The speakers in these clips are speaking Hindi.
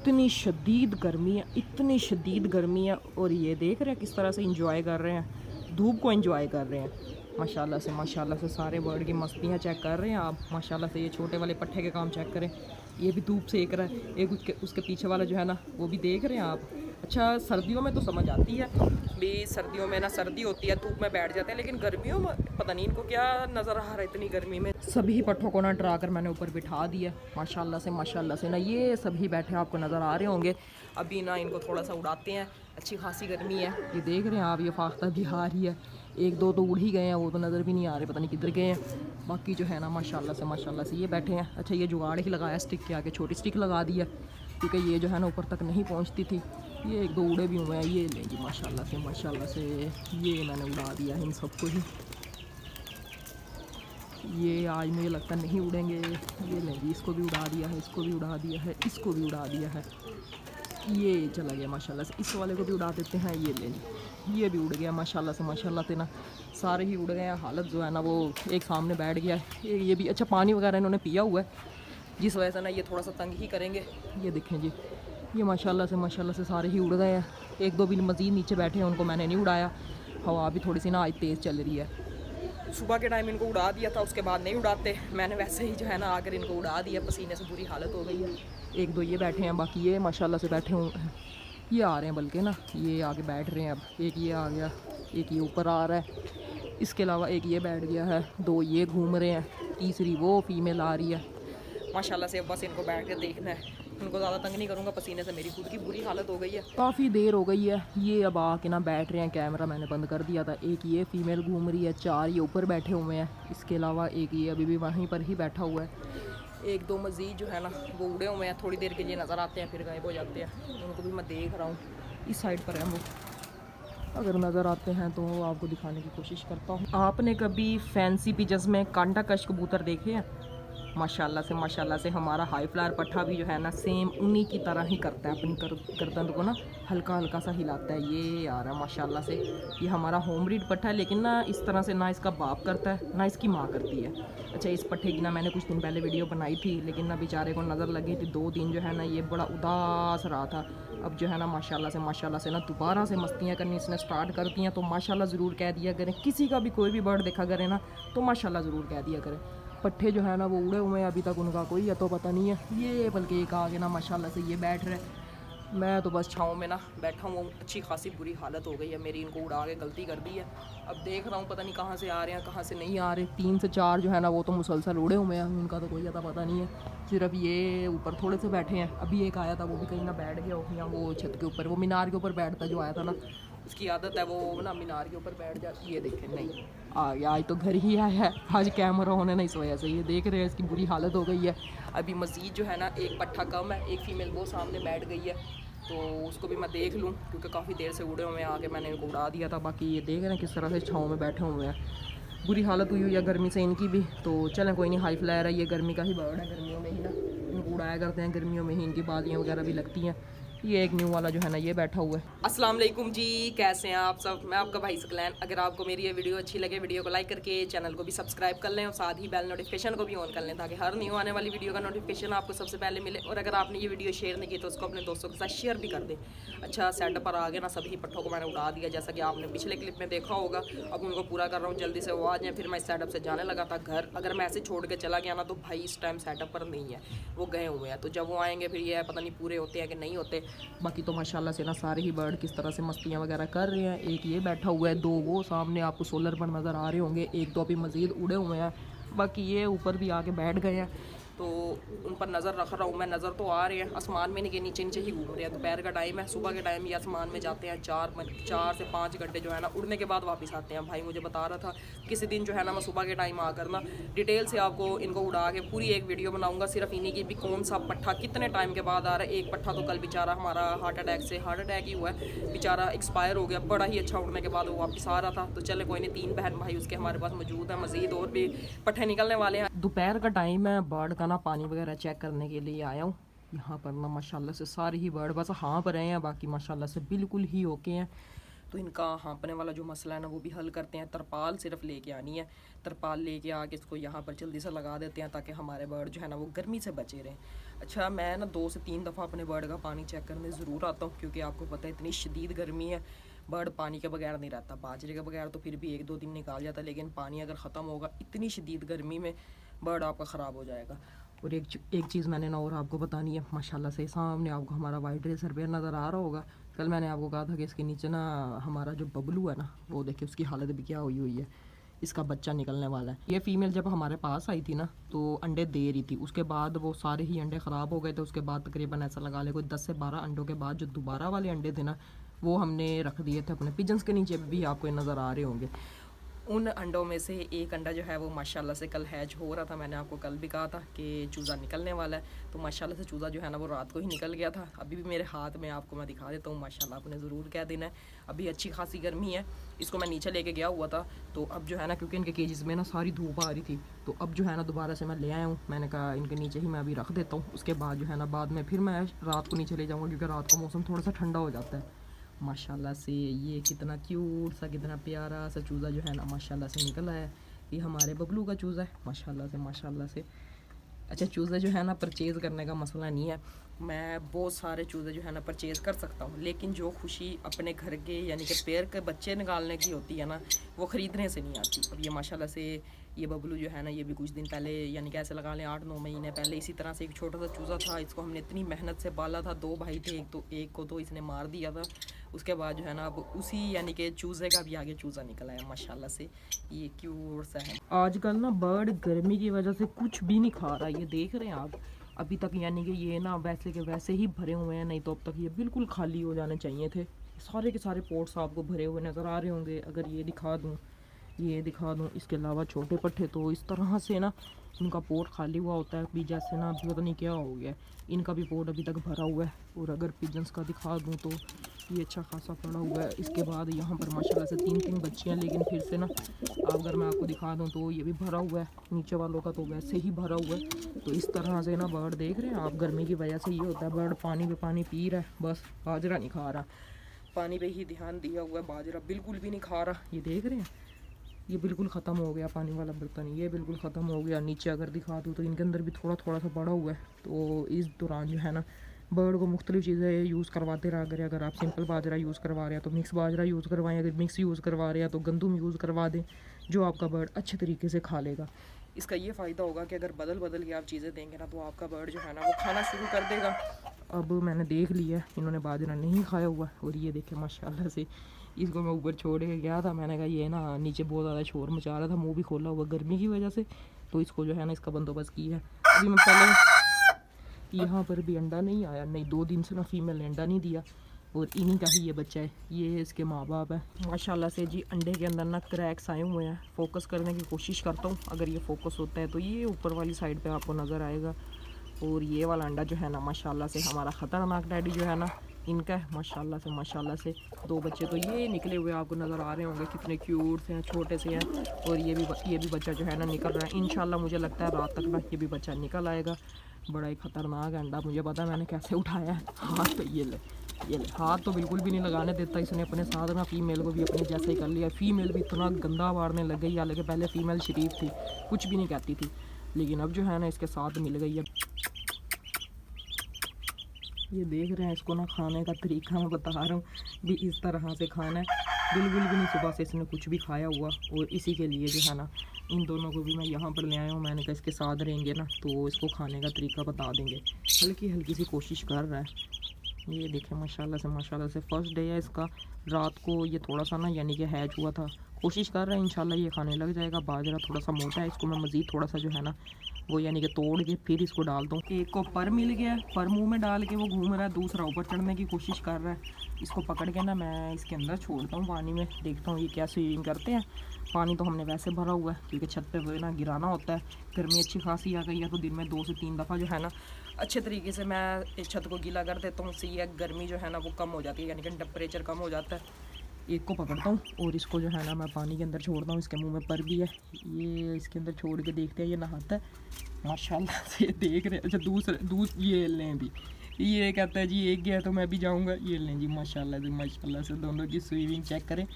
इतनी शदीद गर्मी है, इतनी शदीद गर्मी है। और ये देख रहे हैं किस तरह से इंजॉय कर रहे हैं, धूप को इंजॉय कर रहे हैं। माशाल्लाह से सारे बर्ड की मस्तियाँ चेक कर रहे हैं आप। माशाल्लाह से ये छोटे वाले पट्ठे के काम चेक करें, ये भी धूप सेक रहा है। एक उसके पीछे वाला जो है ना वो भी देख रहे हैं आप। अच्छा, सर्दियों में तो समझ आती है भी, सर्दियों में ना सर्दी होती है, धूप में बैठ जाते हैं, लेकिन गर्मियों में पता नहीं इनको क्या नज़र आ रहा है इतनी गर्मी में। सभी पट्ठों को ना डरा कर मैंने ऊपर बिठा दिया। माशाल्लाह से ना ये सभी बैठे आपको नज़र आ रहे होंगे। अभी ना इनको थोड़ा सा उड़ाते हैं, अच्छी खासी गर्मी है। ये देख रहे हैं आप, ये फाख्ता भी आ रही है। एक दो तो उड़ ही गए हैं, वो तो नज़र भी नहीं आ रहे, पता नहीं किधर गए हैं। बाकी जो है ना माशाल्लाह से ये बैठे हैं। अच्छा, ये जुगाड़ ही लगाया स्टिक के आगे, छोटी स्टिक लगा दी है क्योंकि ये जो है ना ऊपर तक नहीं पहुंचती थी। ये एक दो उड़े भी हुए हैं, ये लें जी माशाल्लाह से ये मैंने उड़ा दिया है इन सबको ही। ये आज मुझे लगता नहीं उड़ेंगे। ये लें जी, इसको भी उड़ा दिया है, इसको भी उड़ा दिया है, इसको भी उड़ा दिया है। ये चला गया माशाल्लाह से। इस वाले को भी उड़ा देते हैं। ये लें जी, ये भी उड़ गया माशाल्लाह से ना सारे ही उड़ गए हैं। हालत जो है ना वो एक सामने बैठ गया है। ये भी अच्छा पानी वगैरह इन्होंने पिया हुआ है, जिस वजह से ना ये थोड़ा सा तंग ही करेंगे। ये देखें जी, ये माशाल्लाह से सारे ही उड़ गए हैं। एक दो भी मज़ीद नीचे बैठे हैं, उनको मैंने नहीं उड़ाया। हवा भी थोड़ी सी ना आज तेज़ चल रही है। सुबह के टाइम इनको उड़ा दिया था, उसके बाद नहीं उड़ाते, मैंने वैसे ही जो है ना आकर इनको उड़ा दिया। पसीने से बुरी हालत हो गई है। एक दो ये बैठे हैं, बाकी ये माशाल्लाह से बैठे हुए हैं। ये आ रहे हैं बल्कि ना, ये आगे बैठ रहे हैं। अब एक ये आ गया, एक ये ऊपर आ रहा है, इसके अलावा एक ये बैठ गया है, दो ये घूम रहे हैं, तीसरी वो फीमेल आ रही है। माशाल्लाह से बस इनको बैठ कर देखना है, उनको ज़्यादा तंग नहीं करूँगा, पसीने से मेरी खुद की बुरी हालत हो गई है। काफ़ी देर हो गई है। ये अब आके ना बैठ रहे हैं, कैमरा मैंने बंद कर दिया था। एक ये फीमेल घूम रही है, चार ये ऊपर बैठे हुए हैं, इसके अलावा एक ये अभी भी वहीं पर ही बैठा हुआ है। एक दो मज़ीद जो है ना वो उड़े हुए हैं, थोड़ी देर के लिए नज़र आते हैं फिर गायब हो जाते हैं। उनको भी मैं देख रहा हूँ, इस साइड पर हैं वो, अगर नज़र आते हैं तो आपको दिखाने की कोशिश करता हूँ। आपने कभी फैंसी पिजन्स में कांटा कश कबूतर देखे हैं? माशाल्लाह से हमारा हाई फ्लावर पट्ठा भी जो है ना सेम उन्हीं की तरह ही करता है, अपनी गर्दन को ना हल्का हल्का सा हिलाता है। ये आ रहा है माशाल्लाह से, ये हमारा होम ब्रीड पट्ठा है, लेकिन ना इस तरह से ना इसका बाप करता है ना इसकी माँ करती है। अच्छा, इस पट्ठे की ना मैंने कुछ दिन पहले वीडियो बनाई थी, लेकिन ना बेचारे को नज़र लगी थी। 2 दिन जो है ना ये बड़ा उदास रहा था। अब जो है ना माशाल्लाह से ना दोबारा से मस्तियाँ करनी इसने स्टार्ट कर दी हैं। तो माशाल्लाह ज़रूर कह दिया करें, किसी का भी कोई भी बर्ड देखा करें ना तो माशाल्लाह ज़रूर कह दिया करें। पट्ठे जो है ना वो उड़े हुए हैं, अभी तक उनका कोई तो पता नहीं है। ये बल्कि एक आगे ना माशाल्लाह से ये बैठ रहे, मैं तो बस छाँव में ना बैठा हूँ। अच्छी खासी बुरी हालत हो गई है मेरी, इनको उड़ा के गलती कर दी है। अब देख रहा हूँ पता नहीं कहाँ से आ रहे हैं कहाँ से नहीं आ रहे। 3 से 4 जो है ना वो तो मुसलसल उड़े हुए हैं, उनका तो कोई ज़्यादा पता नहीं है। सिर्फ ये ऊपर थोड़े से बैठे हैं। अभी एक आया था, वो भी कहीं ना बैठ गया हो, या वो छत के ऊपर, वो मीनार के ऊपर बैठता जो आया था ना, उसकी आदत है वो ना मीनार के ऊपर बैठ जाती है। ये देखें, नहीं आ गया, आज तो घर ही आया है, आज कैमरा होने नहीं सोया से। ये देख रहे हैं इसकी बुरी हालत हो गई है। अभी मज़ीद जो है ना एक पट्ठा कम है, एक फ़ीमेल वो सामने बैठ गई है, तो उसको भी मैं देख लूँ क्योंकि काफ़ी देर से उड़े हुए हैं, आके मैंने इनको उड़ा दिया था। बाकी ये देख रहे हैं किस तरह से छाँव में बैठे हुए हैं। बुरी हालत हुई है गर्मी से इनकी भी। तो चलें कोई नहीं, हाई फ्लायर है, ये गर्मी का ही बर्ड है, गर्मियों में ही ना इनको उड़ाया करते हैं, गर्मियों में ही इनकी बालियाँ वगैरह भी लगती हैं। ये एक न्यू वाला जो है ना ये बैठा हुआ है। अस्सलाम वालेकुम जी, कैसे हैं आप सब? मैं आपका भाई सकलैन। अगर आपको मेरी ये वीडियो अच्छी लगे, वीडियो को लाइक करके चैनल को भी सब्सक्राइब कर लें और साथ ही बेल नोटिफिकेशन को भी ऑन कर लें, ताकि हर न्यू आने वाली वीडियो का नोटिफिकेशन आपको सबसे पहले मिले। और अगर आपने ये वीडियो शेयर नहीं की तो उसको अपने दोस्तों के साथ शेयर भी कर दें। अच्छा, सेटअप पर आ गया ना, सभी पट्ठों को मैंने उड़ा दिया, जैसा कि आपने पिछले क्लिप में देखा होगा। अब उनको पूरा कर रहा हूँ, जल्दी से वो आ जाए। फिर मैं इस सेटअप से जाने लगा था घर। अगर मैं ऐसे छोड़ के चला गया ना तो भाई इस टाइम सेटअप पर नहीं है, वो गए हुए हैं। तो जब वो आएंगे फिर ये पता नहीं पूरे होते हैं कि नहीं होते। बाकी तो माशाल्लाह से ना सारे ही बर्ड किस तरह से मस्तियाँ वगैरह कर रहे हैं। एक ये बैठा हुआ है, 2 वो सामने आपको सोलर पर नज़र आ रहे होंगे, एक दो अभी मज़ीद उड़े हुए हैं, बाकी ये ऊपर भी आके बैठ गए हैं। तो उन पर नज़र रख रहा हूँ मैं। नज़र तो आ रहे हैं, आसमान में नहीं कि नीचे नीचे ही घूम रहे हैं। दोपहर का टाइम है, सुबह के टाइम ये आसमान में जाते हैं। 4 से 5 घंटे जो है ना उड़ने के बाद वापस आते हैं। भाई मुझे बता रहा था किसी दिन जो है ना मैं सुबह के टाइम आकर ना डिटेल से आपको इनको उड़ा के पूरी एक वीडियो बनाऊंगा, सिर्फ इन्हीं की भी, कौन सा पट्ठा कितने टाइम के बाद आ रहा है। एक पट्ठा तो कल बेचारा हमारा हार्ट अटैक ही हुआ है, बेचारा एक्सपायर हो गया। बड़ा ही अच्छा उड़ने के बाद वो वापस आ रहा था। तो चले कोई नहीं, 3 बहन भाई उसके हमारे पास मौजूद है, मज़ीद और भी पट्ठे निकलने वाले हैं। दोपहर का टाइम है, बर्ड का ना पानी वगैरह चेक करने के लिए आया हूँ। यहाँ पर ना माशाल्लाह से सारे ही बर्ड बस हाँ पर रहे हैं, बाकी माशाल्लाह से बिल्कुल ही ओके हैं। तो इनका हाँपने वाला जो मसला है ना वो भी हल करते हैं। तरपाल सिर्फ लेके आनी है, तरपाल लेके आके इसको यहाँ पर जल्दी से लगा देते हैं ताकि हमारे बर्ड जो है ना वो गर्मी से बचे रहें। अच्छा, मैं ना 2 से 3 दफ़ा अपने बर्ड का पानी चेक करने ज़रूर आता हूँ, क्योंकि आपको पता है इतनी शदीद गर्मी है, बर्ड पानी के बगैर नहीं रहता। बाजरे के बगैर तो फिर भी 1-2 दिन निकाल जाता है, लेकिन पानी अगर ख़त्म होगा इतनी शदीद गर्मी में बर्ड आपका ख़राब हो जाएगा। और एक चीज़ मैंने ना और आपको बतानी है, माशाल्लाह से सामने आपको हमारा वाइट रेसर पेयर नज़र आ रहा होगा। कल मैंने आपको कहा था कि इसके नीचे ना हमारा जो बबलू है ना, वो देखिए उसकी हालत भी क्या हुई है। इसका बच्चा निकलने वाला है। ये फ़ीमेल जब हमारे पास आई थी ना तो अंडे दे रही थी, उसके बाद वो सारे ही अंडे ख़राब हो गए थे। उसके बाद तकरीबन ऐसा लगा ले कोई 10 से 12 अंडों के बाद जो दोबारा वाले अंडे थे ना वो हमने रख दिए थे अपने पिजन्स के नीचे, भी आपको नज़र आ रहे होंगे। उन अंडों में से एक अंडा जो है वो माशाल्लाह से कल हैच हो रहा था। मैंने आपको कल भी कहा था कि चूज़ा निकलने वाला है, तो माशाल्लाह से चूज़ा जो है ना वो रात को ही निकल गया था। अभी भी मेरे हाथ में आपको मैं दिखा देता हूँ, माशाल्लाह आपने ज़रूर कह देना है। अभी अच्छी खासी गर्मी है, इसको मैं नीचे लेके गया हुआ था, तो अब जो है ना क्योंकि इनके केजेस में ना सारी धूप आ रही थी, तो अब जो है ना दोबारा से मैं ले आया हूँ। मैंने कहा इनके नीचे ही मैं अभी रख देता हूँ, उसके बाद जो है ना बाद में फिर मैं रात को नीचे ले जाऊँगा, क्योंकि रात का मौसम थोड़ा सा ठंडा हो जाता है। माशाल्लाह से ये कितना क्यूट सा, कितना प्यारा सा चूज़ा जो है ना माशाल्लाह से निकला है। ये हमारे बबलू का चूज़ा है माशाल्लाह से। अच्छा, चूज़े जो है ना परचेज़ करने का मसला नहीं है, मैं बहुत सारे चूज़े जो है ना परचेज़ कर सकता हूँ, लेकिन जो खुशी अपने घर के यानी कि पेड़ के बच्चे निकालने की होती है ना वो ख़रीदने से नहीं आती। अब ये माशाल्लाह से ये बबलू जो है ना ये भी कुछ दिन पहले यानी कि ऐसे लगा लें 8-9 महीने पहले इसी तरह से एक छोटा सा चूज़ा था। इसको हमने इतनी मेहनत से पाला था, 2 भाई थे, एक को तो इसने मार दिया था। उसके बाद जो है ना अब उसी यानी कि चूज़े का भी आगे चूज़ा निकला है माशाल्लाह से। ये क्यूट सा है। आजकल ना बर्ड गर्मी की वजह से कुछ भी नहीं खा रहा, ये देख रहे हैं आप। अभी तक यानी कि ये ना वैसे के वैसे ही भरे हुए हैं, नहीं तो अब तक ये बिल्कुल खाली हो जाने चाहिए थे। सारे के सारे पोर्ट्स आपको भरे हुए नज़र आ रहे होंगे। अगर ये दिखा दूँ, इसके अलावा छोटे पट्टे तो इस तरह से ना इनका पोर्ट खाली हुआ होता है। अभी जैसे ना अभी पता नहीं क्या हो गया, इनका भी पोर्ट अभी तक भरा हुआ है। और अगर पिजन्स का दिखा दूँ तो ये अच्छा खासा पड़ा हुआ है। इसके बाद यहाँ पर माशाल्लाह से 3-3 बच्चियाँ, लेकिन फिर से ना अगर मैं आपको दिखा दूँ तो ये भी भरा हुआ है। नीचे वालों का तो वैसे ही भरा हुआ है। तो इस तरह से ना बर्ड देख रहे हैं आप, गर्मी की वजह से ये होता है, बर्ड पानी पे पानी पी रहा है, बस बाजरा नहीं खा रहा। पानी पे ही ध्यान दिया हुआ है, बाजरा बिल्कुल भी नहीं खा रहा। ये देख रहे हैं, ये बिल्कुल ख़त्म हो गया पानी वाला बर्तन, ये बिल्कुल ख़त्म हो गया। नीचे अगर दिखा दूँ तो इनके अंदर भी थोड़ा थोड़ा सा पड़ा हुआ है। तो इस दौरान जो है ना बर्ड को मुख्तलिफ़ चीज़ें यूज़ करवाते रहा करें। अगर आप सिंपल बाजरा यूज़ करवा रहे हैं तो मिक्स बाजरा यूज़ करवाएं, अगर मिक्स यूज़ करवा रहे हैं तो गंदुम यूज़ करवा दें, जो आपका बर्ड अच्छे तरीके से खा लेगा। इसका ये फ़ायदा होगा कि अगर बदल के आप चीज़ें देंगे ना तो आपका बर्ड जो है ना वो खाना शुरू कर देगा। अब मैंने देख लिया इन्होंने बाजरा नहीं खाया हुआ, और ये देखे माशाल्लाह से इसको मैं ऊपर छोड़ के गया था। मैंने कहा ये ना नीचे बहुत ज़्यादा शोर मचा रहा था, मुँह भी खोला हुआ गर्मी की वजह से, तो इसको जो है ना इसका बंदोबस्त किया है। अभी मैं पहले यहाँ पर भी अंडा नहीं आया, नहीं 2 दिन से ना फीमेल ने अंडा नहीं दिया, और इन्हीं का ही ये बच्चा है, ये इसके माँ बाप है। माशाल्लाह से जी अंडे के अंदर ना क्रैक्स आए हुए हैं। फोकस करने की कोशिश करता हूँ, अगर ये फोकस होता है तो ये ऊपर वाली साइड पे आपको नज़र आएगा। और ये वाला अंडा जो है ना माशाल्लाह से हमारा ख़तरनाक डैडी जो है ना इनका है। माशाल्लाह से 2 बच्चे तो ये निकले हुए आपको नज़र आ रहे होंगे, कितने क्यूट से हैं, छोटे से हैं। और ये भी बच्चा जो है ना निकल रहा है। इंशाल्लाह मुझे लगता है रात तक ना ये भी बच्चा निकल आएगा। बड़ा ही ख़तरनाक अंडा, मुझे पता है मैंने कैसे उठाया है। हाथ पे ये ले हाथ तो बिल्कुल भी नहीं लगाने देता इसने अपने साथ ना। फ़ीमेल को भी अपने जैसे ही कर लिया। फ़ीमेल भी इतना गंदा मारने लग गई, हालांकि पहले फ़ीमेल शरीफ थी, कुछ भी नहीं कहती थी, लेकिन अब जो है ना इसके साथ मिल गई है। ये देख रहे हैं, इसको ना खाने का तरीका मैं बता रहा हूँ भी इस तरह से खाना है। बिल्कुल भी नहीं सुबह से इसने कुछ भी खाया हुआ, और इसी के लिए जो है ना इन दोनों को भी मैं यहाँ पर ले आया हूँ। मैंने कहा इसके साथ रहेंगे ना तो इसको खाने का तरीका बता देंगे। हल्की सी कोशिश कर रहा है। ये देखें माशाल्लाह से फर्स्ट डे है इसका। रात को ये थोड़ा सा ना यानी कि हैच हुआ था, कोशिश कर रहा है इंशाल्लाह ये खाने लग जाएगा। बाजरा थोड़ा सा मोटा है, इसको मैं मज़ीद थोड़ा सा जो है ना वो यानी कि तोड़ के फिर इसको डालता हूँ। एक को पर मिल गया, पर मुंह में डाल के वो घूम रहा है, दूसरा ऊपर चढ़ने की कोशिश कर रहा है। इसको पकड़ के ना मैं इसके अंदर छोड़ता हूँ पानी में, देखता हूँ ये क्या स्विमिंग करते हैं। पानी तो हमने वैसे भरा हुआ है क्योंकि छत पे ना गिराना होता है। गर्मी अच्छी खासी आ गई है तो दिन में 2 से 3 दफ़ा जो है ना अच्छे तरीके से मैं इस छत को गीला कर देता हूँ। उससे ये गर्मी जो है ना वो कम हो जाती है, यानी कि टेम्परेचर कम हो जाता है। एक को पकड़ता हूँ और इसको जो है ना मैं पानी के अंदर छोड़ता हूँ। इसके मुंह में पर भी है, ये इसके अंदर छोड़ के देखते हैं ये नहाता है। माशाल्लाह से देख रहे हैं। अच्छा ये लें भी ये कहता है जी एक गया तो मैं भी जाऊंगा। ये लें जी माशाल्लाह से दोनों की स्विमिंग चेक करें।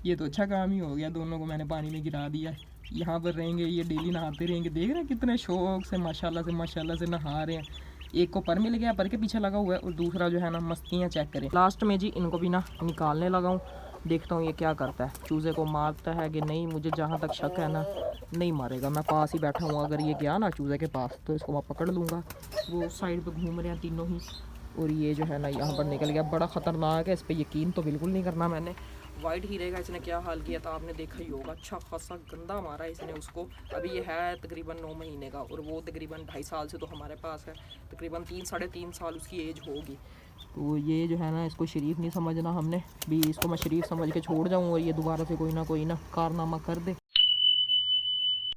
ये तो अच्छा काम ही हो गया, दोनों को मैंने पानी में गिरा दिया है। यहाँ पर रहेंगे, ये डेली नहाते रहेंगे। देख रहे हैं कितने शौक से माशाल्लाह से नहा रहे हैं। एक को पर मिल गया, पर के पीछे लगा हुआ है, और दूसरा जो है ना मस्तियाँ चेक करें। लास्ट में जी इनको भी ना निकालने लगा हूँ, देखता हूँ ये क्या करता है, चूज़े को मारता है कि नहीं। मुझे जहाँ तक शक है ना, नहीं मारेगा। मैं पास ही बैठा हूँ, अगर ये गया ना चूज़े के पास तो इसको मैं पकड़ लूँगा। वो साइड पे घूम रहे हैं तीनों ही, और ये जो है ना यहाँ पर निकल गया। बड़ा ख़तरनाक है, इस पर यकीन तो बिल्कुल नहीं करना मैंने। वाइट हीरे का इसने क्या हाल किया था आपने देखा ही होगा। अच्छा खासा गंदा मारा इसने उसको। अभी ये है तकरीबन 9 महीने का, और वो तकरीबन 2.5 साल से तो हमारे पास है। तकरीबन 3-3.5 साल उसकी एज होगी। तो ये जो है ना, इसको शरीफ नहीं समझना हमने भी। इसको मैं शरीफ समझ के छोड़ जाऊँ और ये दोबारा से कोई ना कारनामा कर दे,